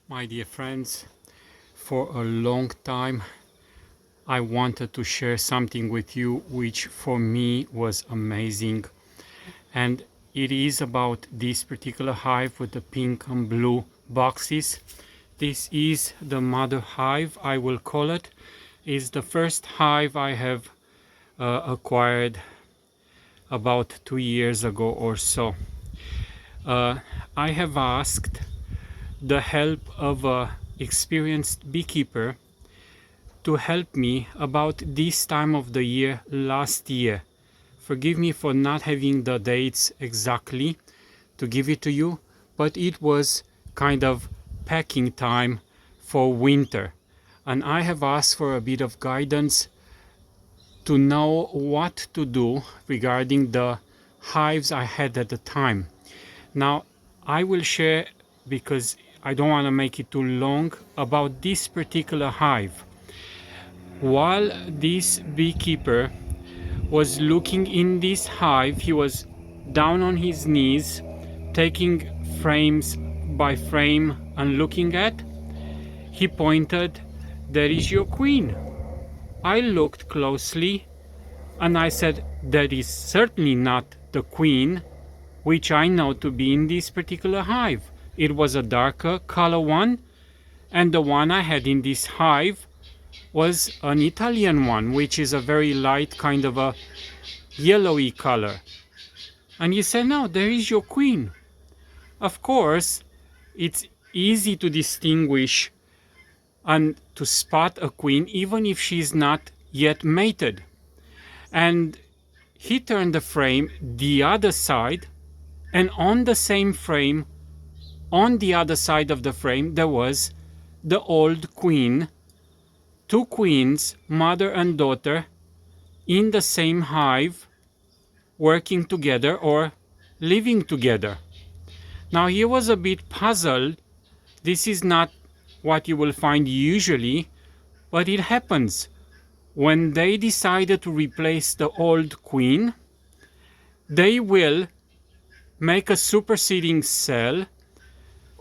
My dear friends, for a long time I wanted to share something with you which for me was amazing, and it is about this particular hive with the pink and blue boxes. This is the mother hive, I will call it. It's the first hive I have acquired about 2 years ago or so. I have asked the help of an experienced beekeeper to help me about this time of the year last year. Forgive me for not having the dates exactly to give it to you, but it was kind of packing time for winter. And I have asked for a bit of guidance to know what to do regarding the hives I had at the time. Now, I will share, because I don't want to make it too long, about this particular hive. While this beekeeper was looking in this hive, he was down on his knees, taking frames by frame and looking at. He pointed, "There is your queen." I looked closely and I said, "That is certainly not the queen which I know to be in this particular hive. It was a darker color one, and the one I had in this hive was an Italian one, which is a very light kind of a yellowy color." And he said, "No, there is your queen." Of course, it's easy to distinguish and to spot a queen even if she's not yet mated. And he turned the frame the other side, and on the same frame, on the other side of the frame, there was the old queen, two queens, mother and daughter, in the same hive, working together or living together. Now he was a bit puzzled. This is not what you will find usually, but it happens. When they decided to replace the old queen, they will make a superseding cell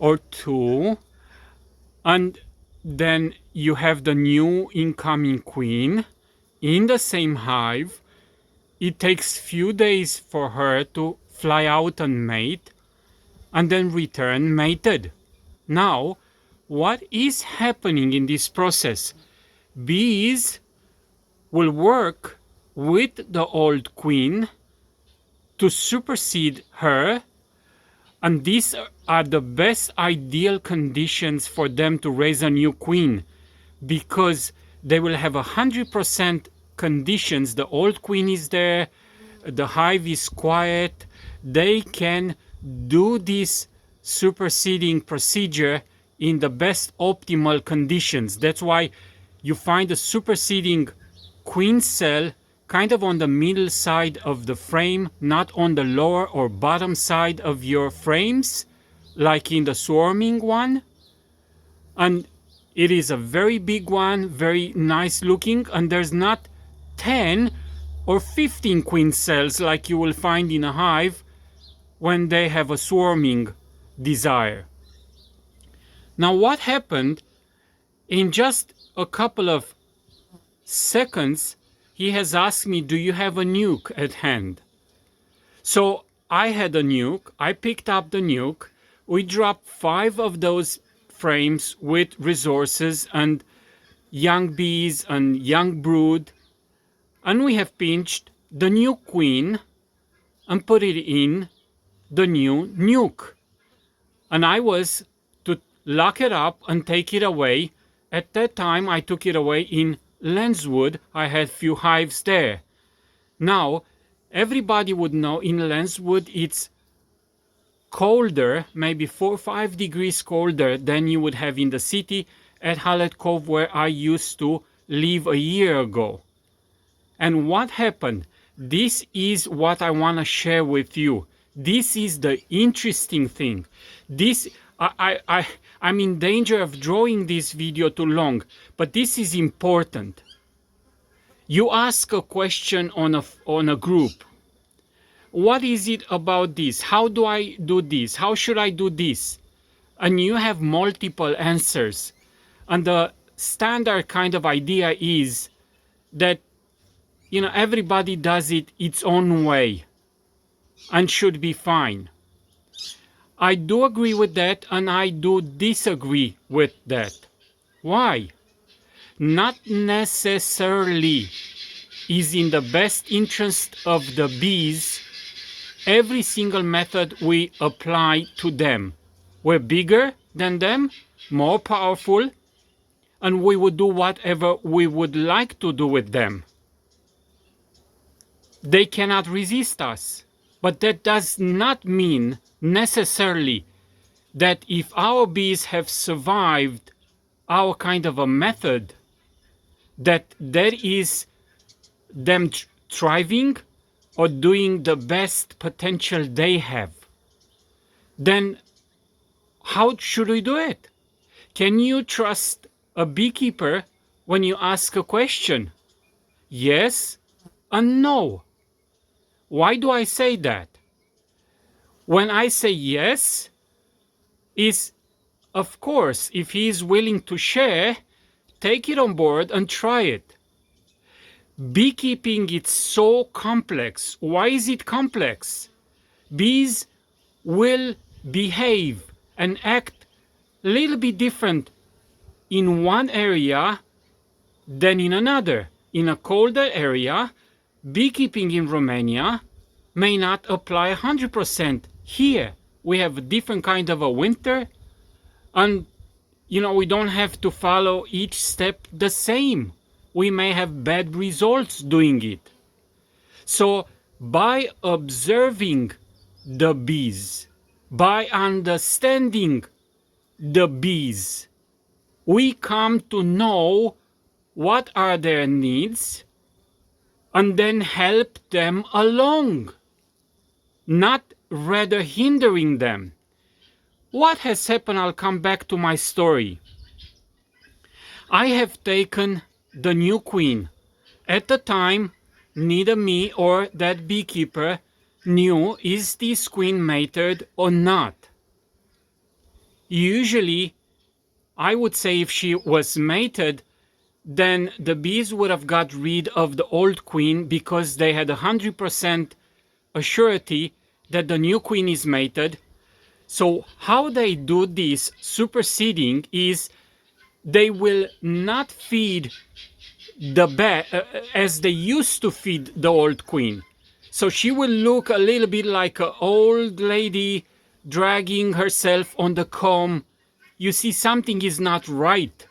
or two, and then you have the new incoming queen in the same hive. It takes few days for her to fly out and mate, and then return mated. Now, what is happening in this process? Bees will work with the old queen to supersede her, and these are the best ideal conditions for them to raise a new queen, because they will have 100% conditions. The old queen is there, the hive is quiet, they can do this superseding procedure in the best optimal conditions. That's why you find a superseding queen cell kind of on the middle side of the frame, not on the lower or bottom side of your frames, like in the swarming one. And it is a very big one, very nice looking, and there's not 10 or 15 queen cells like you will find in a hive when they have a swarming desire. Now what happened, in just a couple of seconds, he has asked me, "Do you have a nuke at hand?" So I had a nuke, I picked up the nuke, we dropped 5 of those frames with resources and young bees and young brood, and we have pinched the new queen and put it in the new nuke. And I was to lock it up and take it away. At that time I took it away in Lenswood. I had few hives there. Now everybody would know in Lenswood it's colder, maybe 4 or 5 degrees colder than you would have in the city at Hallett Cove, where I used to live a year ago. And what happened? This is what I want to share with you. This is the interesting thing. I'm in danger of drawing this video too long, but this is important. You ask a question on a group. What is it about this? How do I do this? How should I do this? and you have multiple answers. And the standard kind of idea is that, everybody does it its own way and should be fine. I do agree with that, and I do disagree with that. Why? Not necessarily is in the best interest of the bees every single method we apply to them. We're bigger than them, more powerful, and we would do whatever we would like to do with them. They cannot resist us. But that does not mean necessarily that if our bees have survived our kind of a method, that is them thriving or doing the best potential they have. Then how should we do it? Can you trust a beekeeper when you ask a question? Yes and no. Why do I say that? When I say yes, is of course, if he is willing to share, take it on board and try it. Beekeeping is so complex. Why is it complex? Bees will behave and act a little bit different in one area than in another. In a colder area, beekeeping in Romania may not apply 100%. Here, we have a different kind of a winter, and we don't have to follow each step the same. We may have bad results doing it. So by observing the bees, by understanding the bees, we come to know what are their needs and then help them along, not rather hindering them. What has happened? I'll come back to my story. I have taken the new queen. At the time, neither me or that beekeeper knew is this queen mated or not. Usually, I would say if she was mated, then the bees would have got rid of the old queen because they had 100% assurity that the new queen is mated. So how they do this superseding is they will not feed the as they used to feed the old queen. So she will look a little bit like an old lady dragging herself on the comb. You see, something is not right.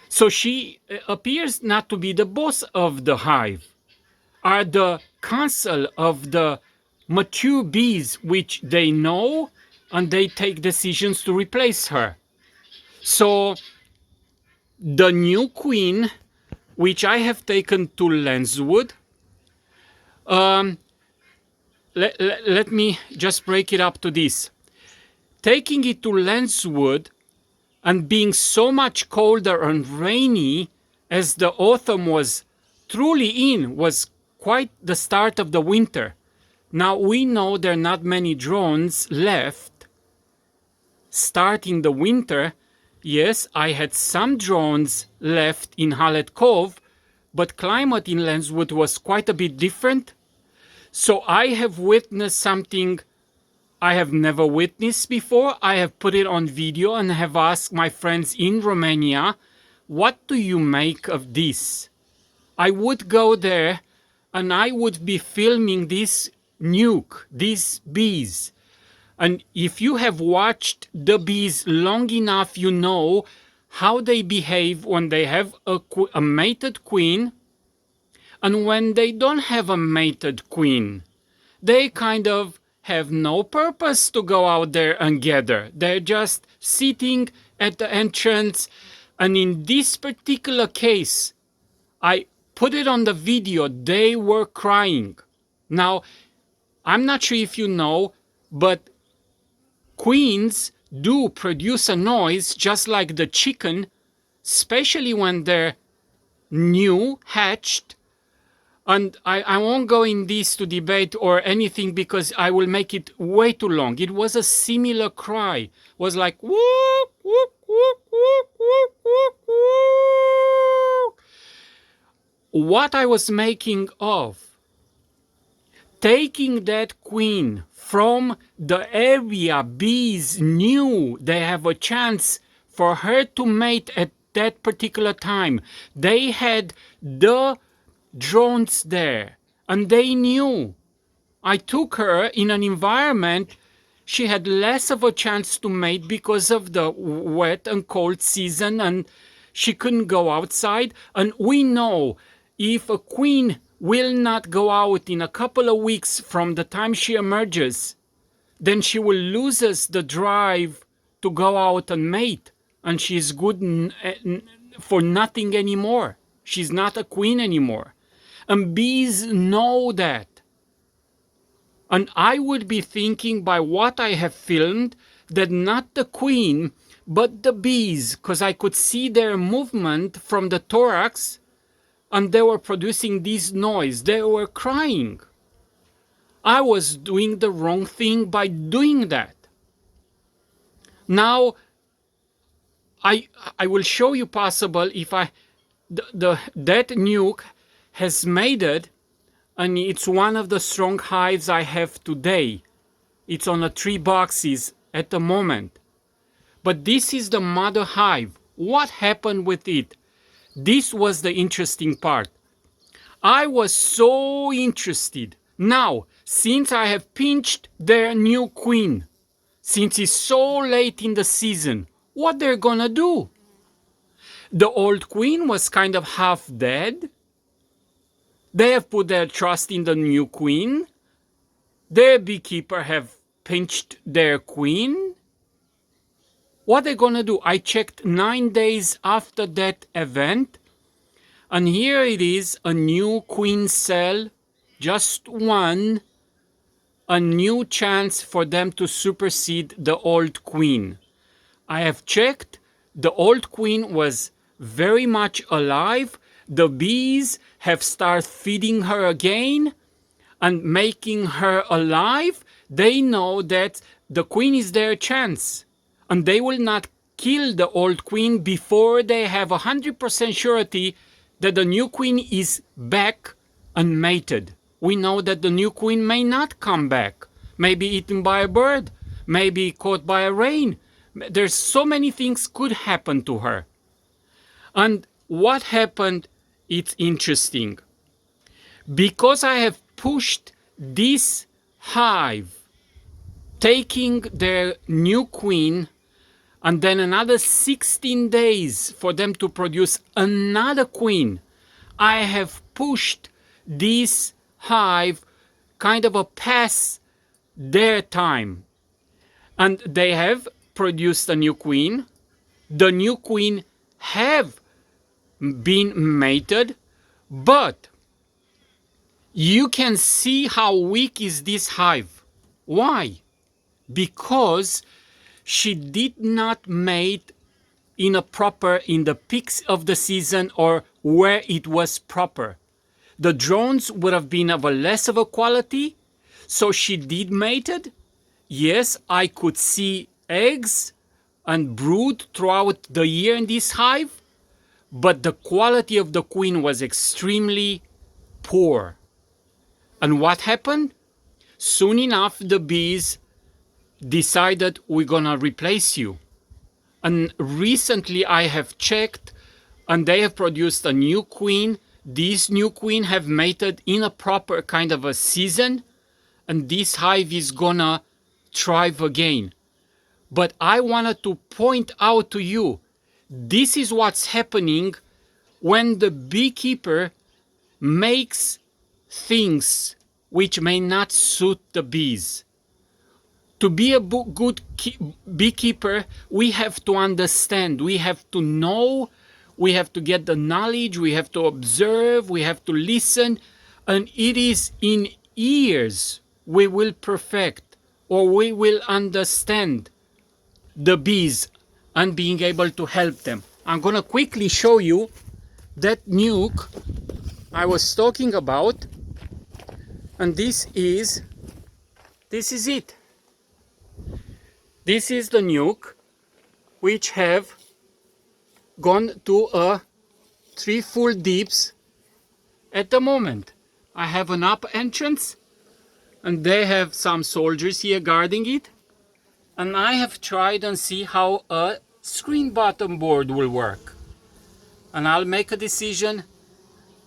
So she appears not to be the boss of the hive, are the council of the mature bees, which they know, and they take decisions to replace her. So the new queen, which I have taken to Lenswood, let me just break it up to this. Taking it to Lenswood and being so much colder and rainy as the autumn was truly in, was quite the start of the winter. Now we know there are not many drones left starting the winter. Yes, I had some drones left in Hallett Cove, but climate in Lenswood was quite a bit different. So I have witnessed something I have never witnessed before. I have put it on video and have asked my friends in Romania, what do you make of this? I would go there and I would be filming this nuke, these bees. And if you have watched the bees long enough, you know how they behave when they have a mated queen and when they don't have a mated queen. They kind of have no purpose to go out there and gather. They're just sitting at the entrance. And in this particular case, I put it on the video, they were crying. Now, I'm not sure if you know, but queens do produce a noise just like the chicken, especially when they're new, hatched. And I won't go in this to debate or anything because I will make it way too long. It was a similar cry. It was like whoop, whoop, whoop, whoop, whoop, whoop, whoop. What I was making of, taking that queen from the area bees knew they have a chance for her to mate at that particular time. They had the drones there and they knew. I took her in an environment she had less of a chance to mate because of the wet and cold season and she couldn't go outside. And we know if a queen will not go out in a couple of weeks from the time she emerges, then she will lose us the drive to go out and mate, and she's good for nothing anymore. She's not a queen anymore. And bees know that. And I would be thinking by what I have filmed that not the queen, but the bees, because I could see their movement from the thorax and they were producing this noise. They were crying. I was doing the wrong thing by doing that. Now, I will show you possible if that nuke has made it, and it's one of the strong hives I have today. It's on the 3 boxes at the moment. But this is the mother hive. What happened with it? This was the interesting part. I was so interested. Now, since I have pinched their new queen, since it's so late in the season, what they're gonna do? The old queen was kind of half dead. They have put their trust in the new queen. Their beekeeper have pinched their queen. What they're gonna do? I checked 9 days after that event, and here it is, a new queen cell, just one, a new chance for them to supersede the old queen. I have checked, the old queen was very much alive. The bees have started feeding her again and making her alive. They know that the queen is their chance, and they will not kill the old queen before they have 100% surety that the new queen is back and mated. We know that the new queen may not come back, may be eaten by a bird, may be caught by a rain. There's so many things could happen to her. And what happened, it's interesting. Because I have pushed this hive, taking their new queen, and then another 16 days for them to produce another queen, I have pushed this hive kind of a past their time. And they have produced a new queen. The new queen have been mated, but you can see how weak is this hive. Why? Because she did not mate in the peaks of the season or where it was proper. The drones would have been of a less of a quality, so she did mated. Yes, I could see eggs and brood throughout the year in this hive, but the quality of the queen was extremely poor. And what happened? Soon enough, the bees decided, we're gonna replace you. And recently I have checked, and they have produced a new queen. These new queen have mated in a proper kind of a season, and this hive is gonna thrive again. But I wanted to point out to you, this is what's happening when the beekeeper makes things which may not suit the bees. To be a good beekeeper, we have to understand, we have to know, we have to get the knowledge, we have to observe, we have to listen, and it is in years we will perfect, or we will understand the bees and being able to help them. I'm gonna quickly show you that nuke. I was talking about, and this is it. This is the nuke, which have gone to 3 full deeps at the moment. I have an up entrance, and they have some soldiers here guarding it, and I have tried and see how a screen bottom board will work, and I'll make a decision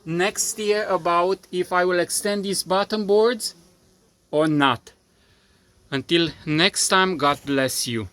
next year about if I will extend these bottom boards or not. Until next time, God bless you.